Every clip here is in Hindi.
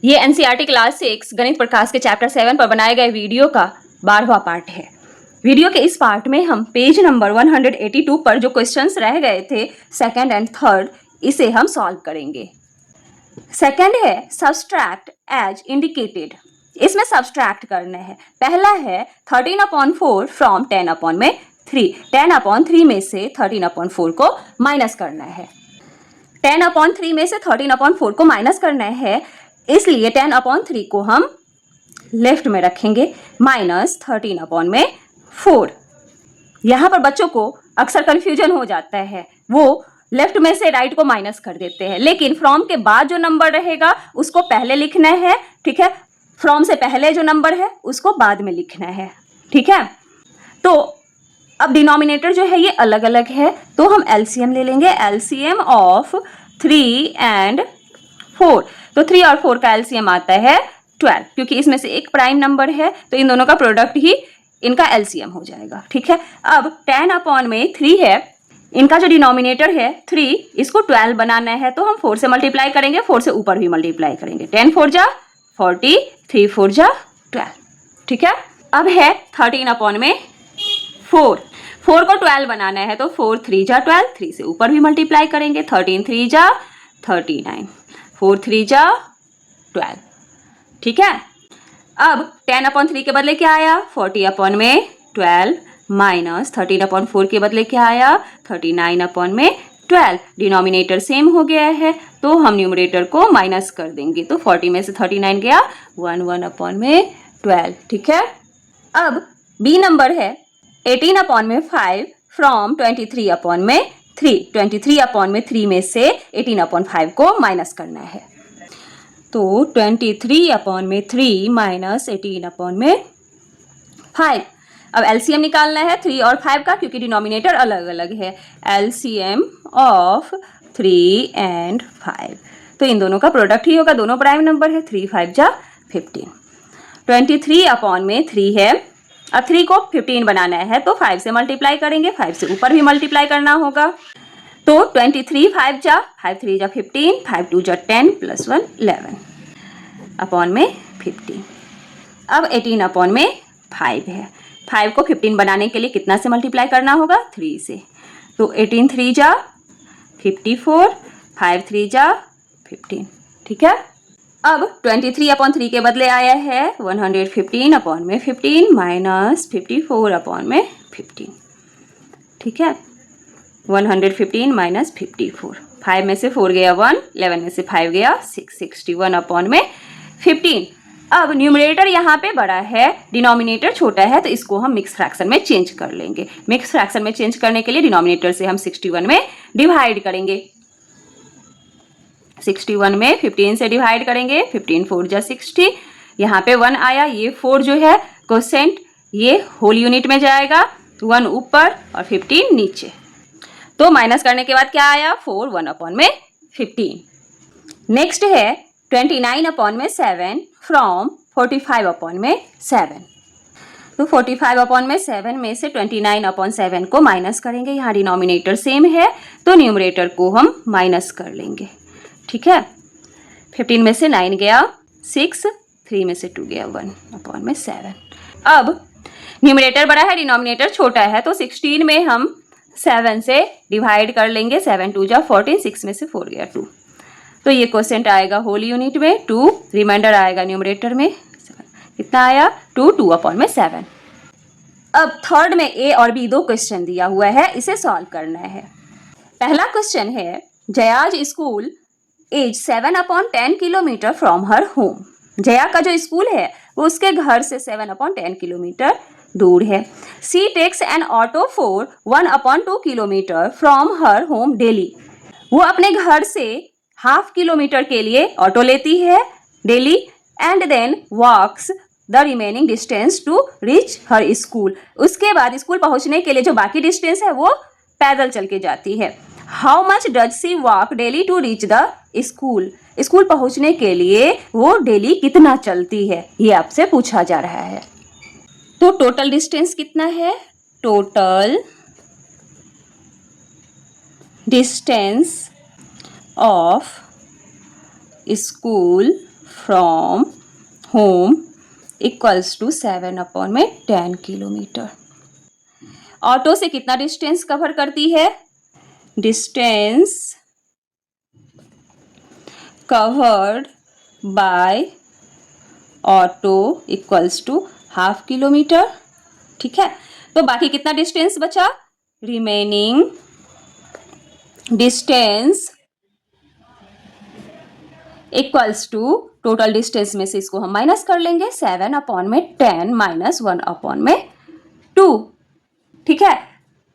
ये एनसीईआरटी क्लास 6 गणित प्रकाश के चैप्टर 7 पर बनाए गए वीडियो का 12वां पार्ट है। वीडियो के इस पार्ट में हम पेज नंबर 182 पर जो क्वेश्चंस रह गए थे सेकंड एंड थर्ड, इसे हम सॉल्व करेंगे। सेकंड है सब्सट्रैक्ट एज इंडिकेटेड। इसमें सब्सट्रैक्ट करना है। पहला है 13/4 फ्रॉम 10/3। 10/3 में से 13/4 को माइनस करना है। 10/3 में से 13/4 को माइनस करना है, इसलिए 10/3 को हम लेफ्ट में रखेंगे माइनस 13/4। यहाँ पर बच्चों को अक्सर कंफ्यूजन हो जाता है, वो लेफ्ट में से राइट को माइनस कर देते हैं, लेकिन फ्रॉम के बाद जो नंबर रहेगा उसको पहले लिखना है, ठीक है। फ्रॉम से पहले जो नंबर है उसको बाद में लिखना है, ठीक है। तो अब डिनोमिनेटर जो है ये अलग अलग है, तो हम एलसीएम ले लेंगे। एलसीएम ऑफ 3 and 4, तो 3 और 4 का एलसीएम आता है 12, क्योंकि इसमें से एक प्राइम नंबर है तो इन दोनों का प्रोडक्ट ही इनका एलसीएम हो जाएगा, ठीक है। अब 10/3 है, इनका जो डिनोमिनेटर है 3, इसको 12 बनाना है तो हम 4 से मल्टीप्लाई करेंगे, 4 से ऊपर भी मल्टीप्लाई करेंगे। 10 4 जा 40, 3 4 जा 12, ठीक है। अब है 13/4, 4 को 12 बनाना है तो 4 3 जा 12, 3 से ऊपर भी मल्टीप्लाई करेंगे। 13 3 जा 39, 4 3 जा 12, ठीक है। अब 10/3 के बदले क्या आया 40/12 माइनस 13/4 के बदले क्या आया 39/12। डिनोमिनेटर सेम हो गया है तो हम न्यूमरेटर को माइनस कर देंगे, तो 40 में से 39 गया 1/12, ठीक है। अब बी नंबर है 18/5 फ्रॉम 23/3। 23/3 में से 18/5 को माइनस करना है, तो 23/3 माइनस 18/5। अब एलसीएम निकालना है 3 और 5 का, क्योंकि डिनोमिनेटर अलग अलग है। एलसीएम ऑफ 3 and 5, तो इन दोनों का प्रोडक्ट ही होगा, दोनों प्राइम नंबर है। 3 5 जा 15। 23/3 है, अब 3 को 15 बनाना है तो 5 से मल्टीप्लाई करेंगे, 5 से ऊपर भी मल्टीप्लाई करना होगा। तो 23 5 जा 5 3 जा 15, 5 2 जा 10 + 1 11/15। अब 18/5 है, 5 को 15 बनाने के लिए कितना से मल्टीप्लाई करना होगा 3 से, तो 18 3 जा 54, 5 3 जा 15, ठीक है। अब 23/3 के बदले आया है 115/15 माइनस 54/15, ठीक है। 115 माइनस 54, 5 में से 4 गया 1, 11 में से 5 गया 6, 61/15। अब न्यूमरेटर यहाँ पे बड़ा है, डिनोमिनेटर छोटा है, तो इसको हम मिक्स फ्रैक्शन में चेंज कर लेंगे। मिक्स फ्रैक्शन में चेंज करने के लिए डिनोमिनेटर से हम 61 में डिवाइड करेंगे। 61 में 15 से डिवाइड करेंगे, 15 4 जा 60, यहाँ पे 1 आया, ये 4 जो है कोसेंट ये होल यूनिट में जाएगा, 1 ऊपर और 15 नीचे, तो माइनस करने के बाद क्या आया 4 1/15। नेक्स्ट है 29/7 फ्रॉम 45/7। तो 45/7 में से 29/7 को माइनस करेंगे, यहाँ डिनोमिनेटर सेम है तो न्यूमरेटर को हम माइनस कर लेंगे, ठीक है। 15 में से 9 गया 6, 3 में से 2 गया 1/7। अब न्यूमरेटर बड़ा है, डिनोमिनेटर छोटा है, तो 16 में हम 7 से डिवाइड कर लेंगे, 7 2 जा 14, 6 में से 4 गया 2, तो ये क्वोशेंट आएगा होल यूनिट में 2, रिमाइंडर आएगा न्यूमरेटर में 7। कितना आया 2 2/7। अब थर्ड में ए और बी दो क्वेश्चन दिया हुआ है, इसे सॉल्व करना है। पहला क्वेश्चन है Jaya's school is 7/10 kilometre from her home. Jaya का जो स्कूल है वो उसके घर से 7/10 किलोमीटर दूर है। She takes an auto for 1/2 kilometre from her home daily. वो अपने घर से ½ किलोमीटर के लिए ऑटो लेती है daily, and then walks the remaining distance to reach her school. उसके बाद स्कूल पहुंचने के लिए जो बाकी डिस्टेंस है वो पैदल चल के जाती है। How much does she walk daily to reach the school. School पहुंचने के लिए वो डेली कितना चलती है, ये आपसे पूछा जा रहा है। तो टोटल डिस्टेंस कितना है, total distance of school from home equals to 7/10 kilometre. Auto से कितना डिस्टेंस कवर करती है? Distance covered by auto equals to 1/2 kilometre. ठीक है, तो बाकी कितना डिस्टेंस बचा? Remaining distance equals to, total distance में से इसको हम माइनस कर लेंगे, 7/10 माइनस 1/2। ठीक है,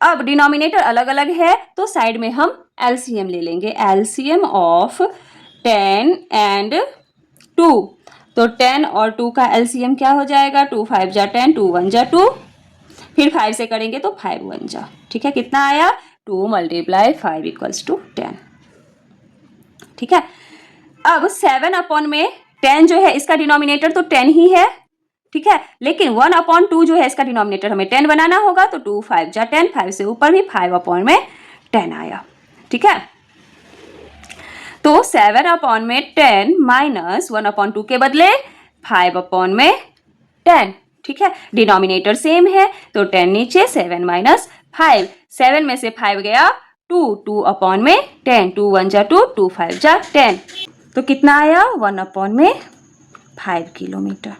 अब डिनोमिनेटर अलग अलग है तो साइड में हम एलसीएम ले लेंगे, एलसीएम ऑफ 10 एंड 2। तो 10 और 2 का एलसीएम क्या हो जाएगा? 2 5 जा 10, 2 1 जा 2, फिर 5 से करेंगे तो 5 1 जा। ठीक है, कितना आया? 2 × 5 इक्वल्स टू 10। ठीक है, अब 7/10 जो है इसका डिनोमिनेटर तो 10 ही है। ठीक है, लेकिन 1/2 जो है इसका डिनोमिनेटर हमें 10 बनाना होगा, तो 2 5 जा 10, 5 से ऊपर भी 5/10 आया। ठीक है, तो 7/10 माइनस 1/2 के बदले 5/10। ठीक है, डिनोमिनेटर सेम है तो 10 नीचे, 7 माइनस 5, 7 में से 5 गया 2, 2/10, 2 1 जा 2, 2 5 जा 10, तो कितना आया? 1/5 किलोमीटर।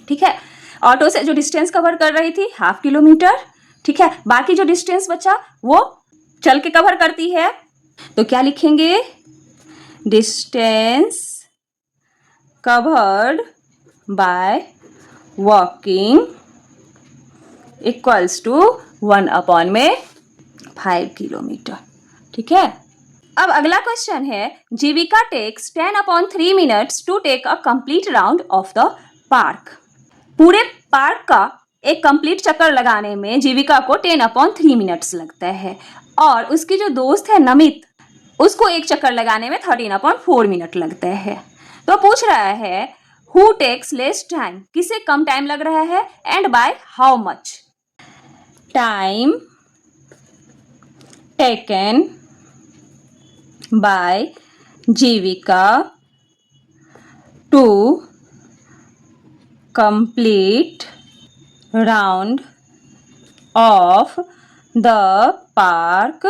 ठीक है, ऑटो से जो डिस्टेंस कवर कर रही थी 1/2 किलोमीटर। ठीक है, बाकी जो डिस्टेंस बचा वो चल के कवर करती है, तो क्या लिखेंगे? Distance covered by walking equals to 1/5 kilometre. ठीक है, अब अगला क्वेश्चन है, Jeevika takes 10/3 minutes to take a complete round of the park. पूरे पार्क का एक कंप्लीट चक्कर लगाने में जीविका को 10/3 मिनट्स लगता है, और उसकी जो दोस्त है नमित, उसको एक चक्कर लगाने में 13/4 मिनट लगता है। तो पूछ रहा है हु टेक्स लेस टाइम, किसे कम टाइम लग रहा है, and by how much. Time taken by Jeevika to complete round of the park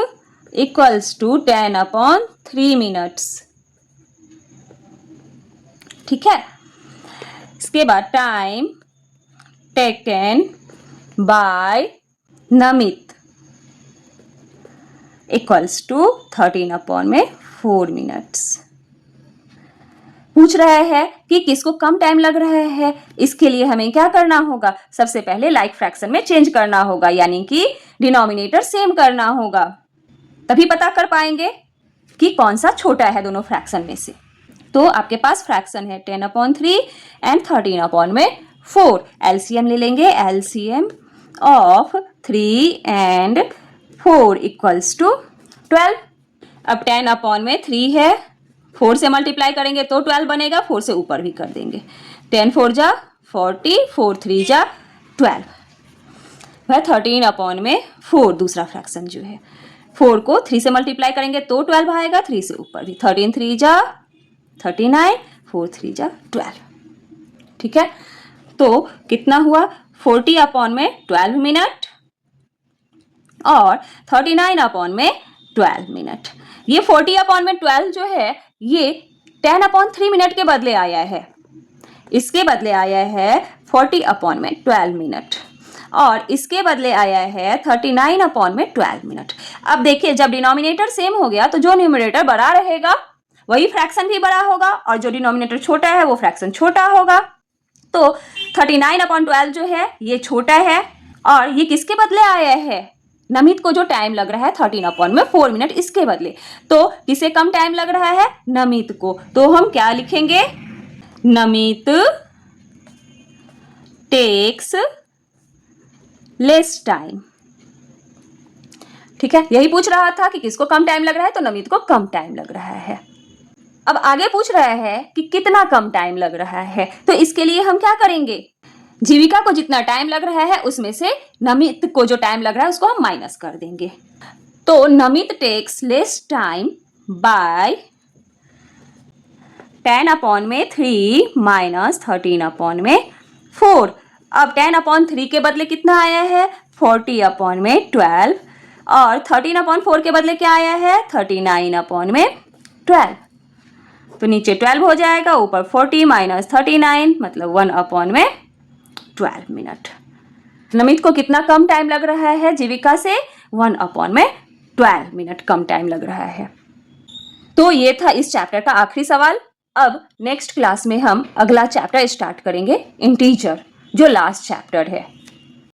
equals to 10/3 minutes। ठीक है, इसके बाद time taken by Namit equals to 13/4 minutes. पूछ रहा है कि किसको कम टाइम लग रहा है। इसके लिए हमें क्या करना होगा? सबसे पहले लाइक फ्रैक्शन में चेंज करना होगा, यानी कि डिनोमिनेटर सेम करना होगा, तभी पता कर पाएंगे कि कौन सा छोटा है दोनों फ्रैक्शन में से। तो आपके पास फ्रैक्शन है 10/3 एंड 13/4। एलसीएम ले लेंगे, LCM of 3 and 4 equals to 12। अब 10/3 है, 4 से मल्टीप्लाई करेंगे तो 12 बनेगा, 4 से ऊपर भी कर देंगे, 10 4 जा 40, 4 3 जा 12, वह 13/4 दूसरा फ्रैक्शन जो है। 4 को 3 से मल्टीप्लाई करेंगे तो 12 आएगा, 3 से ऊपर भी, 13 3 जा 39, 4 3 जा 12। ठीक है, तो कितना हुआ? 40/12 मिनट और 39/12 मिनट। ये 40/12 जो है ये 10/3 मिनट के बदले आया है, इसके बदले आया है 40/12 मिनट, और इसके बदले आया है 39/12 मिनट। अब देखिए, जब डिनोमिनेटर सेम हो गया तो जो न्यूमरेटर बड़ा रहेगा वही फ्रैक्शन भी बड़ा होगा, और जो डिनोमिनेटर छोटा है वो फ्रैक्शन छोटा होगा। तो 39/12 जो है ये छोटा है, और ये किसके बदले आया है? नमित को जो टाइम लग रहा है 13/4 मिनट, इसके बदले। तो किसे कम टाइम लग रहा है? नमित को। तो हम क्या लिखेंगे? Namit takes less time. ठीक है, यही पूछ रहा था कि किसको कम टाइम लग रहा है, तो नमित को कम टाइम लग रहा है। अब आगे पूछ रहा है कि कितना कम टाइम लग रहा है, तो इसके लिए हम क्या करेंगे? जीविका को जितना टाइम लग रहा है उसमें से नमित को जो टाइम लग रहा है उसको हम माइनस कर देंगे। तो Namit takes less time by 10 upon में 3 माइनस 13 अपॉन में 4। अब 10 अपॉन 3 के बदले कितना आया है? 40 अपॉन में 12 और 13 अपॉन 4 के बदले क्या आया है? 39 अपॉन में 12। तो नीचे 12 हो जाएगा, ऊपर 40 माइनस 39 मतलब 1 अपॉन में 12 मिनट। नमित को कितना कम टाइम लग रहा है जीविका से? 1 अपॉन में 12 मिनट कम टाइम लग रहा है। तो ये था इस चैप्टर का आखिरी सवाल। अब नेक्स्ट क्लास में हम अगला चैप्टर स्टार्ट करेंगे, इंटीजर, जो लास्ट चैप्टर है।